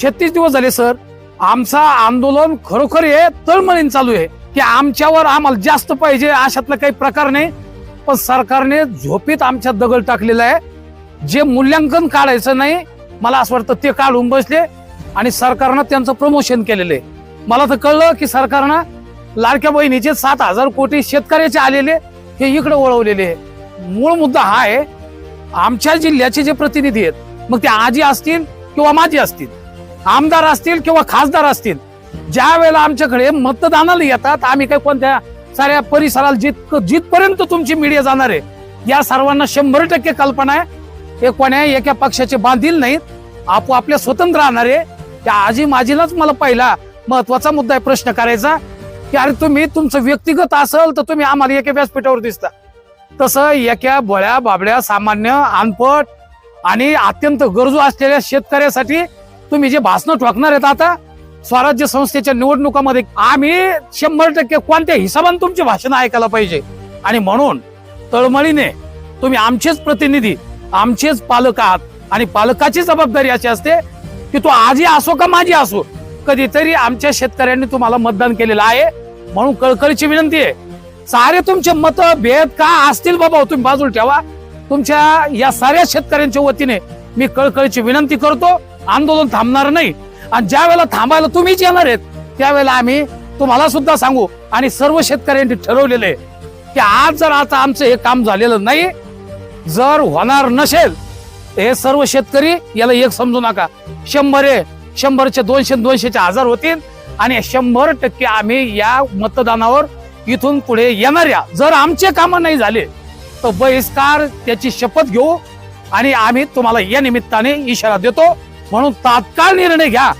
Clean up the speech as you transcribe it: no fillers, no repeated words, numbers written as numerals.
36 दिवस झाले सर, आमचा आंदोलन खरोखर हे तळमळीने चालू आहे की आमच्यावर आम्हाला जास्त पाहिजे, अशातला काही प्रकार नाही. पण सरकारने झोपेत आमच्या दगड टाकलेला आहे. जे मूल्यांकन काढायचं नाही, मला असं वाटतं ते काढून बसले आणि सरकारनं त्यांचं प्रमोशन केलेलं आहे. मला तर कळलं की सरकारनं लाडक्या बहिणीचे 7,000 कोटी शेतकऱ्याचे आलेले हे इकडे वळवलेले आहे. मूळ मुद्दा हा आहे, आमच्या जिल्ह्याचे जे प्रतिनिधी आहेत, मग ते आजी असतील किंवा माजी असतील, आमदार असतील किंवा खासदार असतील, ज्या वेळेला आमच्याकडे मतदानाला येतात, आम्ही काही कोणत्या साऱ्या परिसराला जिथपर्यंत तुमची मीडिया जाणार आहे, या सर्वांना 100% कल्पना आहे. हे कोण्या एका पक्षाचे बांधील नाहीत, आपोआपल्या स्वतंत्र राहणार आहे. त्या आजी माजीलाच मला पहिला महत्वाचा मुद्दा आहे प्रश्न करायचा की अरे तुम्ही तुमचं व्यक्तिगत असेल तर तुम्ही आम्हाला एका व्यासपीठावर दिसता, तसं एका भोळ्या बाबड्या सामान्य अनपट आणि अत्यंत गरजू असलेल्या शेतकऱ्यासाठी तुम्ही जे भाषण ठोकणार आहेत आता स्वराज्य संस्थेच्या निवडणुकामध्ये, आम्ही 100% कोणत्या हिशोबाने तुमचे भाषण ऐकायला पाहिजे. आणि म्हणून तळमळीने तुम्ही आमचेच प्रतिनिधी, आमचेच पालक आहात आणि पालकाची जबाबदारी अशी असते की तो आजी असो का माझी असो, कधीतरी आमच्या शेतकऱ्यांनी तुम्हाला मतदान केलेलं आहे. म्हणून कळकळीची विनंती आहे, सारे तुमचे मत भेद का असतील बाबा तुम्ही बाजूला ठेवा. तुमच्या या साऱ्या शेतकऱ्यांच्या वतीने मी कळकळीची विनंती करतो, आंदोलन थांबणार नाही. आणि ज्या वेळेला थांबायला तुम्हीच येणार आहेत त्यावेळेला आम्ही तुम्हाला सुद्धा सांगू. आणि सर्व शेतकऱ्यांनी ठरवलेलं आहे की आज जर आता आमचं हे काम झालेलं नाही, जर होणार नसेल हे सर्व शेतकरी याला एक समजू नका, 100 आहे, 100चे 200, 200चे 1000 होतील आणि 100% आम्ही या मतदानावर इथून पुढे येणाऱ्या जर आमचे काम नाही झाले तर बहिष्कार त्याची शपथ घेऊ. आणि आम्ही तुम्हाला या निमित्ताने इशारा देतो. म्हणून तात्काळ निर्णय घ्या.